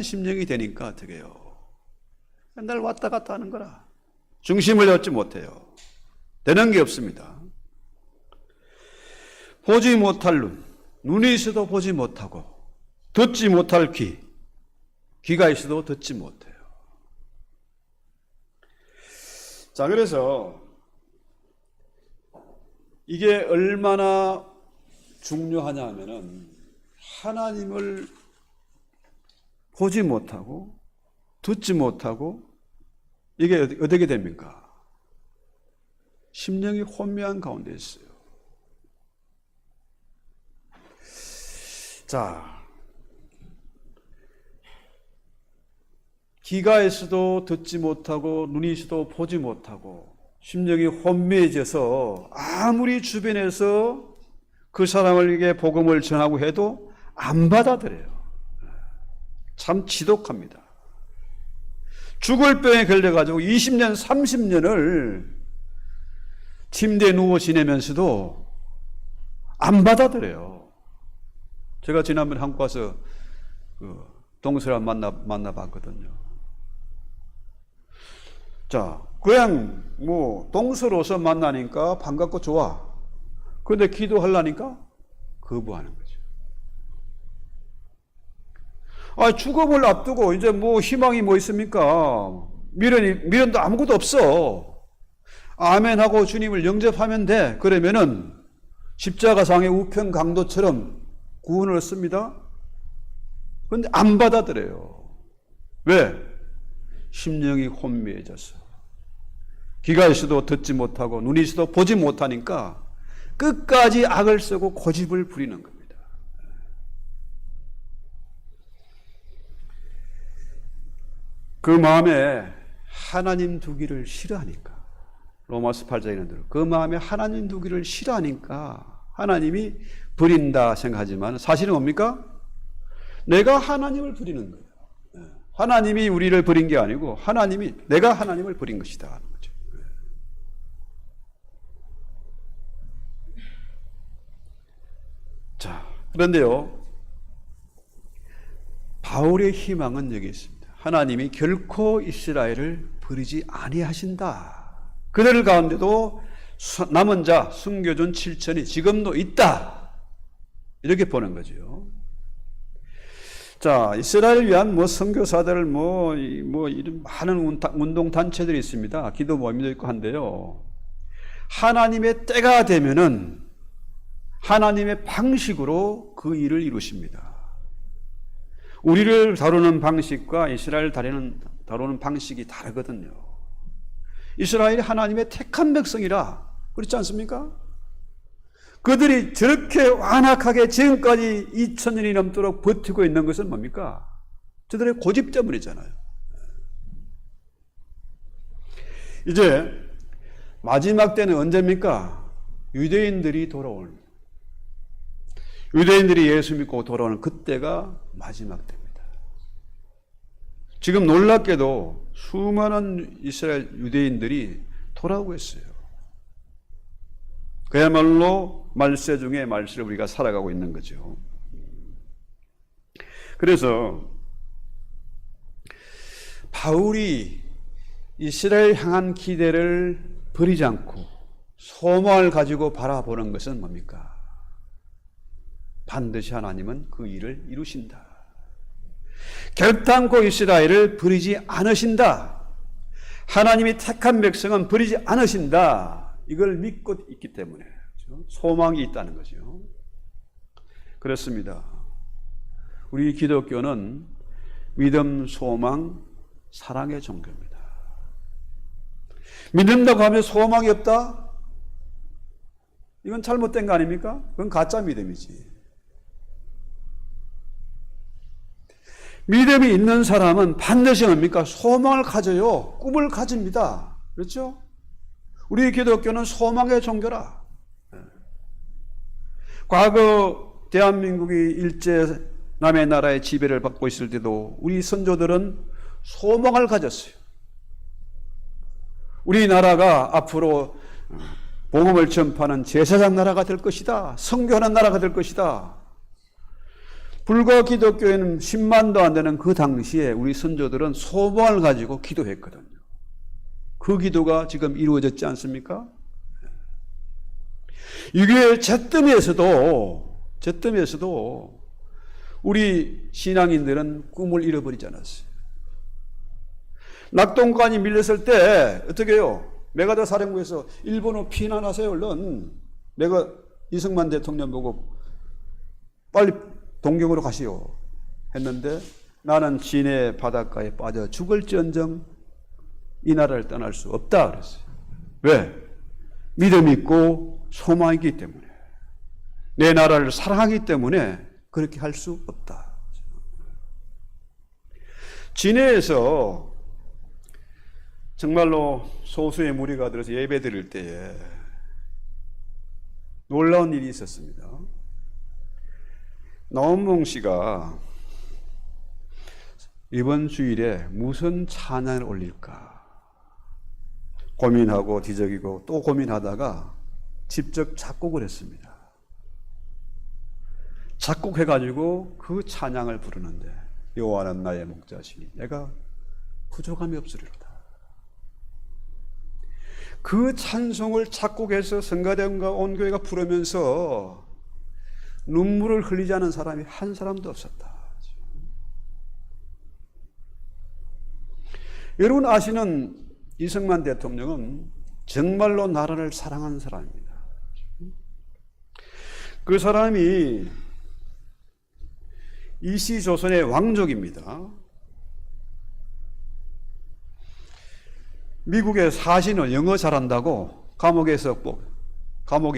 심령이 되니까 어떻게 해요? 맨날 왔다 갔다 하는 거라. 중심을 얻지 못해요. 되는 게 없습니다. 보지 못할 눈이 있어도 보지 못하고 듣지 못할 귀가 있어도 듣지 못해요. 자, 그래서 이게 얼마나 중요하냐 하면은 하나님을 보지 못하고 듣지 못하고 이게 어떻게 됩니까? 심령이 혼미한 가운데 있어요. 자, 귀가 있어도 듣지 못하고 눈이 있어도 보지 못하고 심령이 혼미해져서 아무리 주변에서 그 사람에게 복음을 전하고 해도 안 받아들여요. 참 지독합니다. 죽을 병에 걸려가지고 20년, 30년을 침대에 누워 지내면서도 안 받아들여요. 제가 지난번에 한국 가서 동서랑 만나봤거든요. 자, 그냥 동서로서 만나니까 반갑고 좋아. 그런데 기도하려니까 거부하는 거죠. 죽음을 앞두고 이제 희망이 있습니까? 미련도 아무것도 없어. 아멘하고 주님을 영접하면 돼. 그러면은 십자가상의 우편 강도처럼 구원을 얻습니다. 그런데 안 받아들여요. 왜? 심령이 혼미해져서 귀가 있어도 듣지 못하고 눈이 있어도 보지 못하니까 끝까지 악을 쓰고 고집을 부리는 겁니다. 그 마음에 하나님 두기를 싫어하니까 로마서 8장에 있는 대로 그 마음에 하나님 두기를 싫어하니까 하나님이 버린다 생각하지만 사실은 뭡니까? 내가 하나님을 버리는 거예요. 하나님이 우리를 버린 게 아니고 내가 하나님을 버린 것이다 하는 거죠. 자, 그런데요, 바울의 희망은 여기 있습니다. 하나님이 결코 이스라엘을 버리지 아니하신다. 그들 가운데도 남은 자, 숨겨준 7천이 지금도 있다. 이렇게 보는 거죠. 자, 이스라엘을 위한 선교사들 이런 많은 운동 단체들이 있습니다. 기도 모임도 있고 한데요. 하나님의 때가 되면은 하나님의 방식으로 그 일을 이루십니다. 우리를 다루는 방식과 이스라엘 다루는 방식이 다르거든요. 이스라엘이 하나님의 택한 백성이라 그렇지 않습니까? 그들이 저렇게 완악하게 지금까지 2000년이 넘도록 버티고 있는 것은 뭡니까? 저들의 고집 때문이잖아요. 이제 마지막 때는 언제입니까? 유대인들이 예수 믿고 돌아오는 그때가 마지막 때입니다. 지금 놀랍게도 수많은 이스라엘 유대인들이 돌아오고 있어요. 그야말로
말세 중에 말세를 우리가 살아가고 있는 거죠. 그래서 바울이 이스라엘 향한 기대를 버리지 않고 소망을 가지고 바라보는 것은 뭡니까? 반드시 하나님은 그 일을 이루신다. 결단코 이스라엘을 버리지 않으신다. 하나님이 택한 백성은 버리지 않으신다. 이걸 믿고 있기 때문에 소망이 있다는 거죠. 그렇습니다. 우리 기독교는 믿음, 소망, 사랑의 종교입니다. 믿는다고 하면 소망이 없다? 이건 잘못된 거 아닙니까? 그건 가짜 믿음이지. 믿음이 있는 사람은 반드시 뭡니까? 소망을 가져요. 꿈을 가집니다. 그렇죠? 우리 기독교는 소망의 종교라. 과거 대한민국이 일제 남의 나라의 지배를 받고 있을 때도 우리 선조들은 소망을 가졌어요. 우리나라가 앞으로 복음을 전파하는 제사장 나라가 될 것이다. 선교하는 나라가 될 것이다. 불과 기독교에는 10만도 안 되는 그 당시에 우리 선조들은 소망을 가지고 기도했거든요. 그 기도가 지금 이루어졌지 않습니까? 이게 잿더미에서도 우리 신앙인들은 꿈을 잃어버리지 않았어요. 낙동강이 밀렸을 때 어떻게 해요? 메가더 사령부에서 일본으로 피난하세요 얼른. 내가 이승만 대통령 보고 빨리 동경으로 가시오 했는데 나는 진해 바닷가에 빠져 죽을지언정 이 나라를 떠날 수 없다 그랬어요. 왜? 믿음이 있고 소망이 있기 때문에, 내 나라를 사랑하기 때문에 그렇게 할 수 없다. 진해에서 정말로 소수의 무리가 들어서 예배 드릴 때에 놀라운 일이 있었습니다. 나원봉 씨가 이번 주일에 무슨 찬양을 올릴까 고민하고 뒤적이고 또 고민하다가 직접 작곡을 했습니다. 작곡해가지고 그 찬양을 부르는데 여호와는 나의 목자시니 내가 부족함이 없으리로다. 그 찬송을 작곡해서 성가대원과 온 교회가 부르면서 눈물을 흘리지 않은 사람이 한 사람도 없었다. 여러분 아시는 이승만 대통령은 정말로 나라를 사랑하는 사람입니다. 그 사람이 이시조선의 왕족입니다. 미국의 사신은 영어 잘한다고 감옥에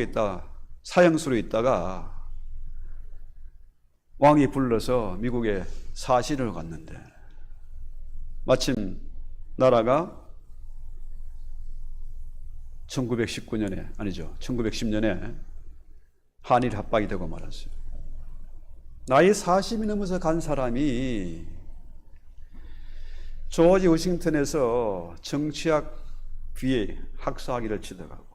있다 사형수로 있다가 왕이 불러서 미국에 사신을 갔는데 마침 나라가 1910년에 한일 합방이 되고 말았어요. 나이 40이 넘어서 간 사람이 조지 워싱턴에서 정치학 BA 학사학위를 취득하고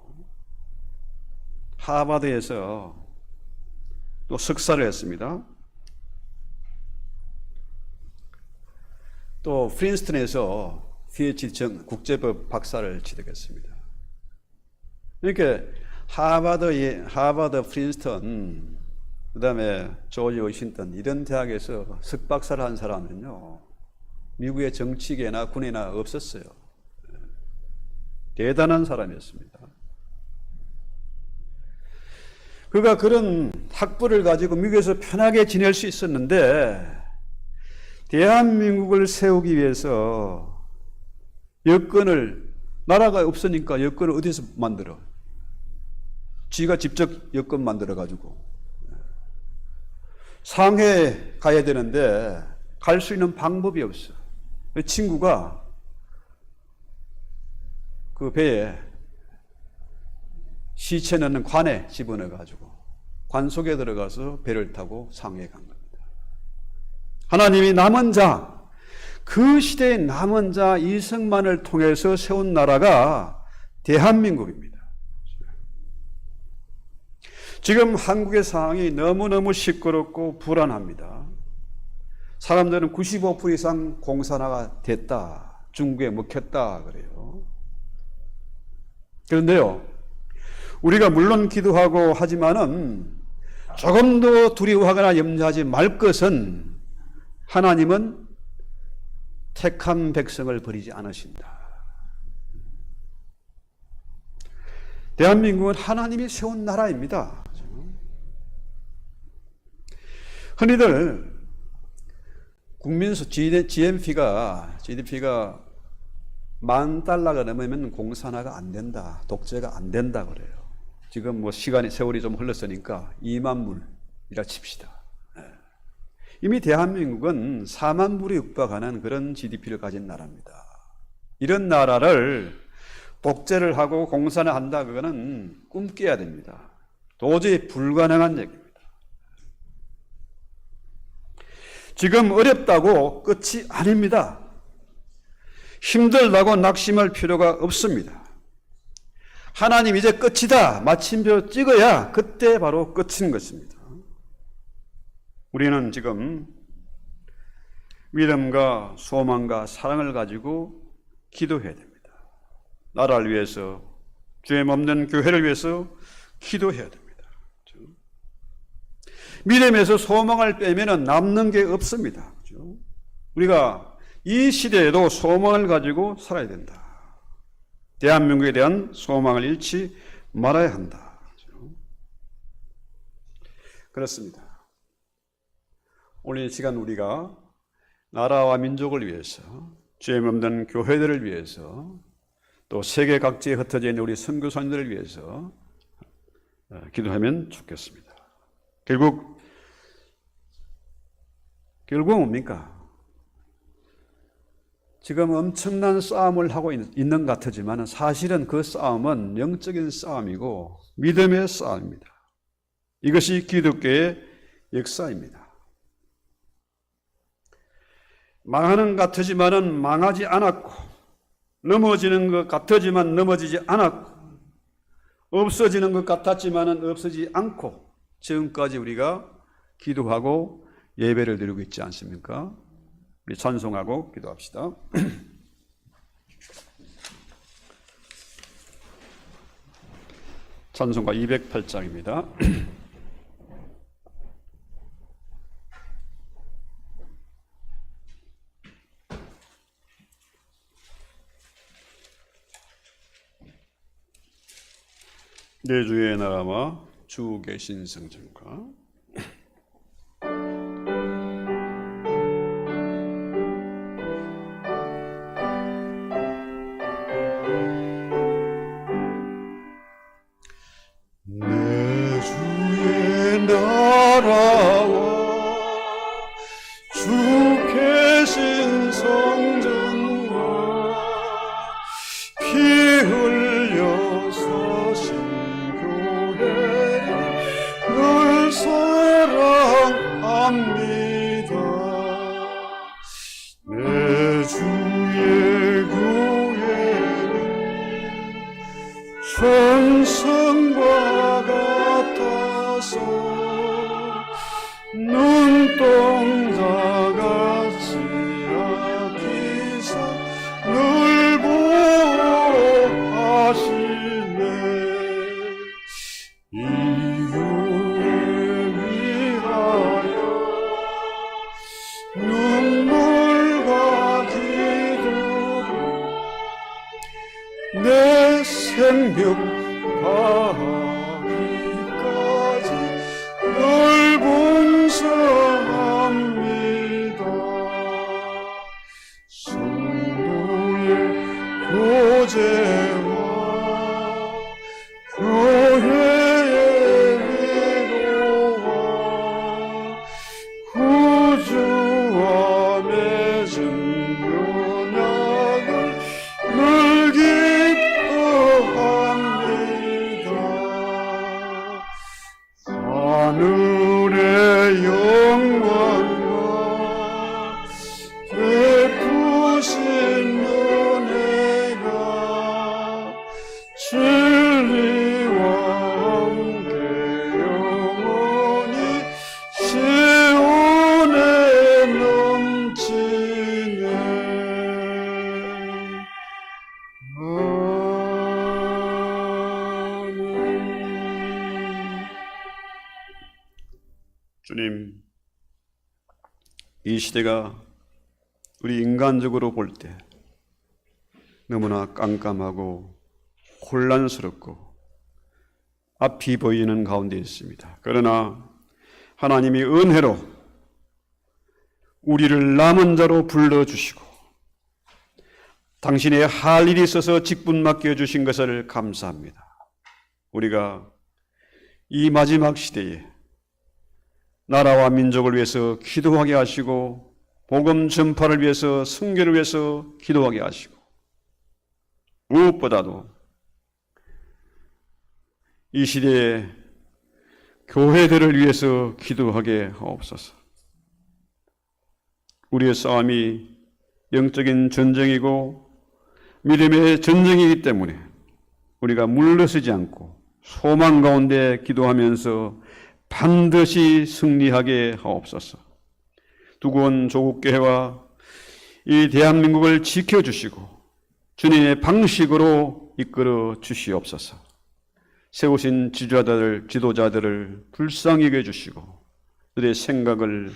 하버드에서 또 석사를 했습니다. 또 프린스턴에서 PhD 국제법 박사를 취득했습니다. 그러니까 하버드, 프린스턴, 그 다음에 조지 워싱턴 이런 대학에서 석박사를 한 사람은요 미국의 정치계나 군에나 없었어요. 대단한 사람이었습니다. 그가 그런 학부를 가지고 미국에서 편하게 지낼 수 있었는데 대한민국을 세우기 위해서 여건을, 나라가 없으니까 여건을 어디서 만들어? 지가 직접 여건 만들어 가지고 상해에 가야 되는데 갈 수 있는 방법이 없어. 친구가 그 배에 시체 넣는 관에 집어넣어 가지고 관 속에 들어가서 배를 타고 상해에 간 겁니다. 하나님이 남은 자, 그 시대의 남은 자 이승만을 통해서 세운 나라가 대한민국입니다.
지금 한국의 상황이 너무너무 시끄럽고 불안합니다. 사람들은 95% 이상 공산화가 됐다, 중국에 먹혔다 그래요. 그런데요, 우리가 물론 기도하고 하지만은 조금도 두려워하거나 염려하지 말 것은 하나님은 택한 백성을 버리지 않으신다. 대한민국은 하나님이 세운 나라입니다. 흔히들 국민수 GDP가 $10,000가 넘으면 공산화가 안 된다, 독재가 안 된다 그래요. 지금 뭐 세월이 좀 흘렀으니까 2만 불이라 칩시다. 이미 대한민국은 4만 불에 육박하는 그런 GDP를 가진 나라입니다. 이런 나라를 독재를 하고 공산화 한다, 그거는 꿈깨야 됩니다. 도저히 불가능한 얘기입니다. 지금 어렵다고 끝이 아닙니다. 힘들다고 낙심할 필요가 없습니다. 하나님 이제 끝이다, 마침표 찍어야 그때 바로 끝인 것입니다. 우리는 지금 믿음과 소망과 사랑을 가지고 기도해야 됩니다. 나라를 위해서, 죄 없는 교회를 위해서 기도해야 됩니다. 믿음에서 소망을 빼면 남는 게 없습니다. 우리가 이 시대에도 소망을 가지고 살아야 된다. 대한민국에 대한 소망을 잃지 말아야 한다. 그렇습니다. 오늘 이 시간 우리가 나라와 민족을 위해서, 죄 없는 교회들을 위해서, 또 세계 각지에 흩어져 있는 우리 선교사님들을 위해서 기도하면 좋겠습니다. 결국은 뭡니까? 지금 엄청난 싸움을 하고 있는 것 같지만 사실은 그 싸움은 영적인 싸움이고 믿음의 싸움입니다. 이것이 기독교의 역사입니다. 망하는 것 같지만은 망하지 않았고, 넘어지는 것 같지만 넘어지지 않았고, 없어지는 것 같았지만은 없어지지 않고, 지금까지 우리가 기도하고 예배를 드리고 있지 않습니까? 우리 찬송하고 기도합시다. 찬송가 208장입니다. 내 주의 나라와 주 계신 성전과 내 주의 나라와 주 계신 성전과 피 흘려 서신 늘 사랑합니다. 내 주의 교회는 천성과 같아서 눈동자같이 아끼사 늘 보호하시네. 이 교회 위하여 눈물과 기도 내 생명 다하기까지 늘 봉사합니다. 성도의 교제와 교회의 위로와 구주와 맺은 연약을 늘 기뻐합니다.
이 시대가 우리 인간적으로 볼 때 너무나 깜깜하고 혼란스럽고 앞이 보이는 가운데 있습니다. 그러나 하나님이 은혜로 우리를 남은 자로 불러주시고 당신의 할 일이 있어서 직분 맡겨주신 것을 감사합니다. 우리가 이 마지막 시대에 나라와 민족을 위해서 기도하게 하시고 복음 전파를 위해서 선교를 위해서 기도하게 하시고 무엇보다도 이 시대에 교회들을 위해서 기도하게 하옵소서. 우리의 싸움이 영적인 전쟁이고 믿음의 전쟁이기 때문에 우리가 물러서지 않고 소망 가운데 기도하면서 반드시 승리하게 하옵소서. 두고 온 조국교회와 이 대한민국을 지켜주시고 주님의 방식으로 이끌어 주시옵소서. 세우신 지도자들을 불쌍히 여겨 주시고 그들의 생각을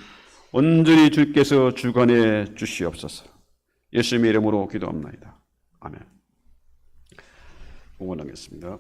온전히 주께서 주관해 주시옵소서. 예수님의 이름으로 기도합니다. 아멘. 응원하겠습니다.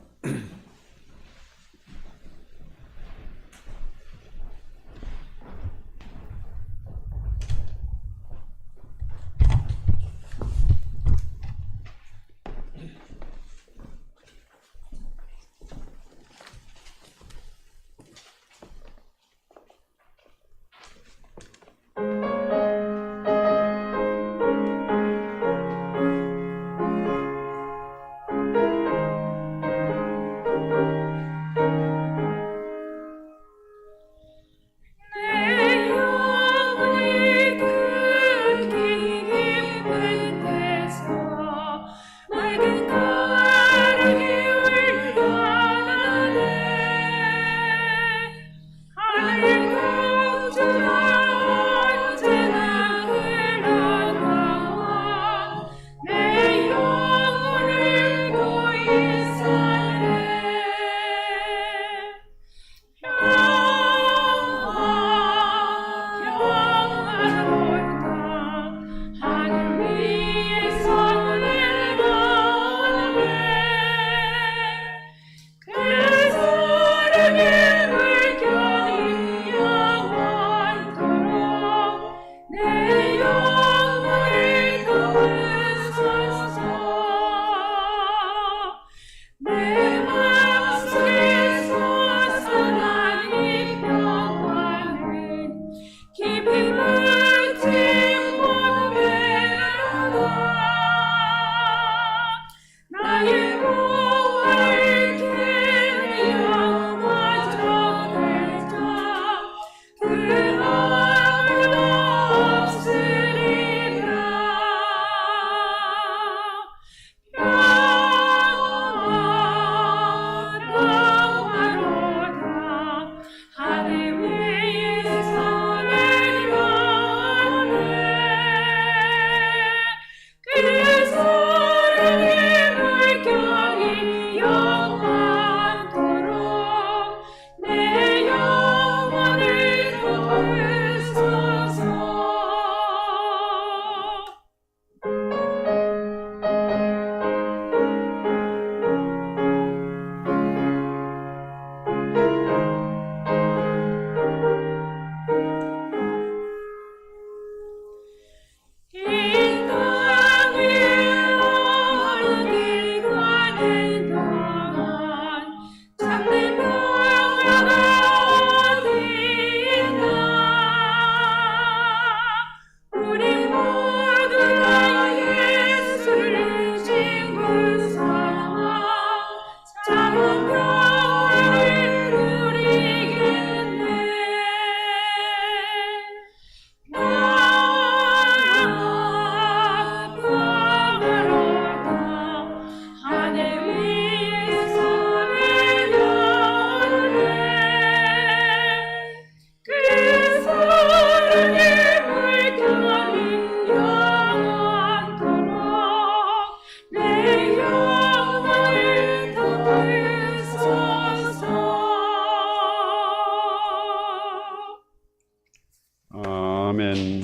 아멘.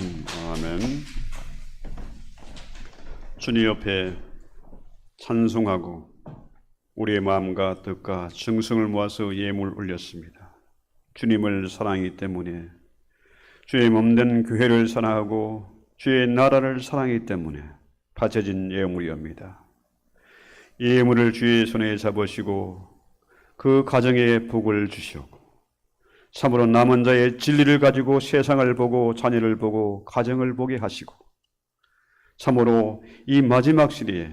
아멘. 주님 옆에 찬송하고 우리의 마음과 뜻과 정성을 모아서 예물 올렸습니다. 주님을 사랑하기 때문에, 주의 몸된 교회를 사랑하고 주의 나라를 사랑하기 때문에 바쳐진 예물이옵니다. 이 예물을 주의 손에 잡으시고 그 가정에 복을 주시옵고, 참으로 남은 자의 진리를 가지고 세상을 보고 자녀를 보고 가정을 보게 하시고, 참으로 이 마지막 시대에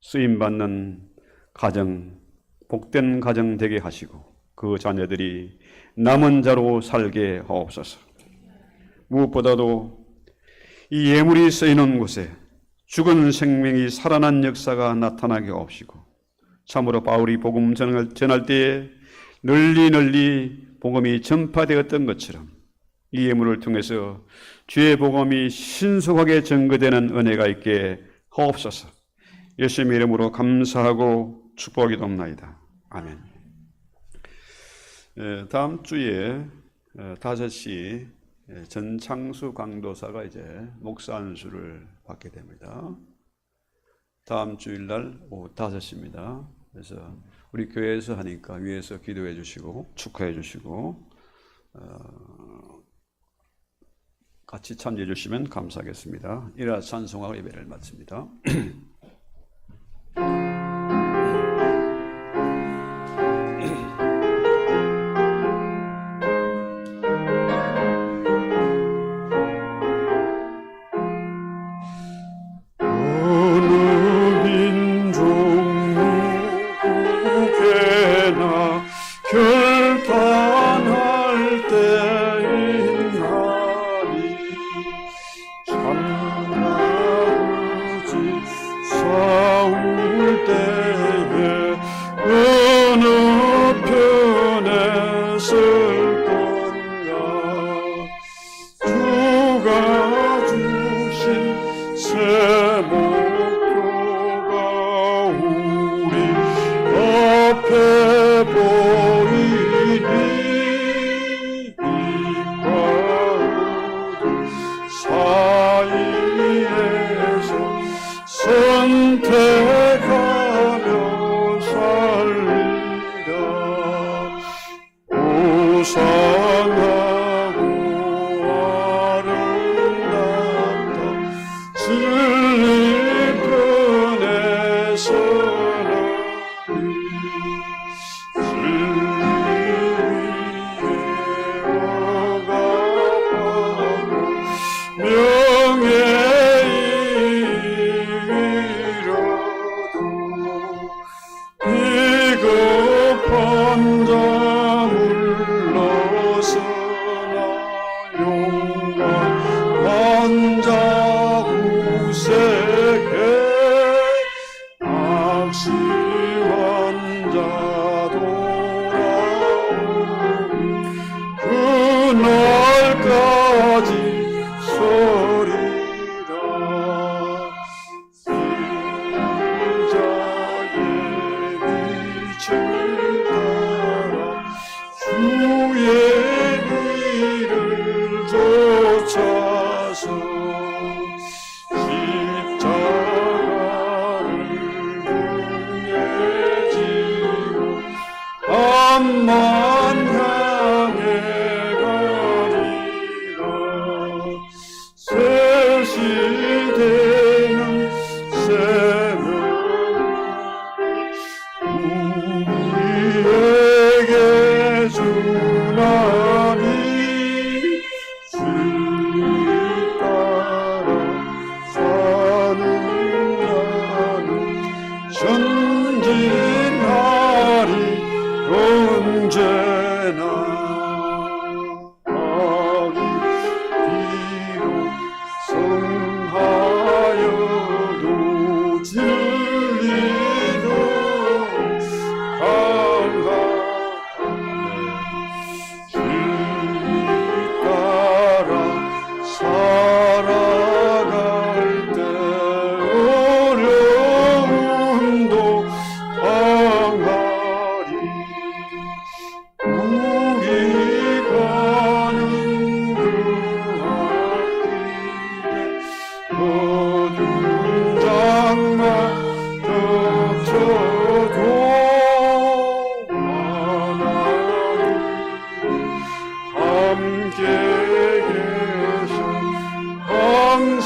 쓰임받는 가정, 복된 가정 되게 하시고 그 자녀들이 남은 자로 살게 하옵소서. 무엇보다도 이 예물이 쓰이는 곳에 죽은 생명이 살아난 역사가 나타나게 하옵시고, 참으로 바울이 복음 전할 때에 널리 복음이 전파되었던 것처럼 이 예물을 통해서 주의 복음이 신속하게 전거되는 은혜가 있게 하옵소서. 예수님의 이름으로 감사하고 축복하기도합나이다. 아멘. 다음 주에 5시 전창수 강도사가 이제 목사 안수를 받게 됩니다. 다음 주일날 오후 5시입니다. 그래서 우리 교회에서 하니까 위에서 기도해 주시고 축하해 주시고 같이 참여해 주시면 감사하겠습니다. 이라 찬송하고 예배를 마칩니다.
명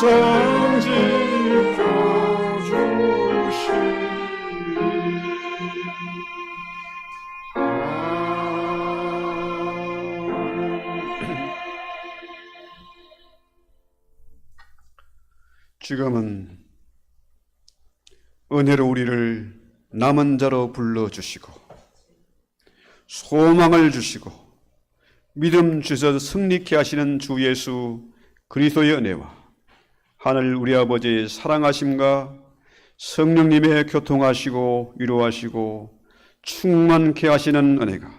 항상 지켜주시리. 지금은 은혜로 우리를 남은 자로 불러주시고 소망을 주시고 믿음 주셔서 승리케 하시는 주 예수 그리스도의 은혜와 하늘 우리 아버지의 사랑하심과 성령님의 교통하시고 위로하시고 충만케 하시는 은혜가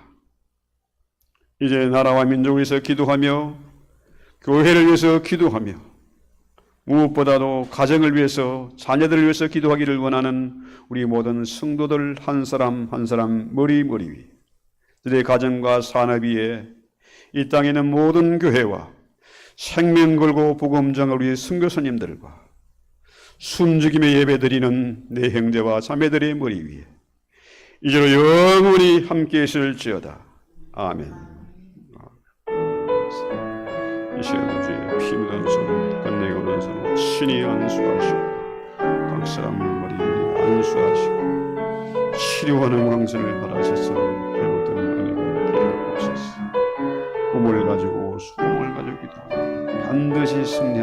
이제 나라와 민족을 위해서 기도하며 교회를 위해서 기도하며 무엇보다도 가정을 위해서 자녀들을 위해서 기도하기를 원하는 우리 모든 성도들 한 사람 한 사람 머리 위 그들의 가정과 산업 위에 이 땅에 있는 모든 교회와 생명 걸고 복음 전할 우리 선교사님들과 숨죽임의 예배드리는 내 형제와 자매들의 머리 위에 이제로 영원히 함께 있을지어다. 아멘. 이 시간에 주의 피 묻은 손 건네게 오는 손으로 친히 안수하시고 각 사람 머리 위에 안수하시고 치료하는 왕선을 받으셔서 회복되는 은혜를 드리옵소서. 꿈을 가지고 소망을 가지고 기도하고 반드시 승리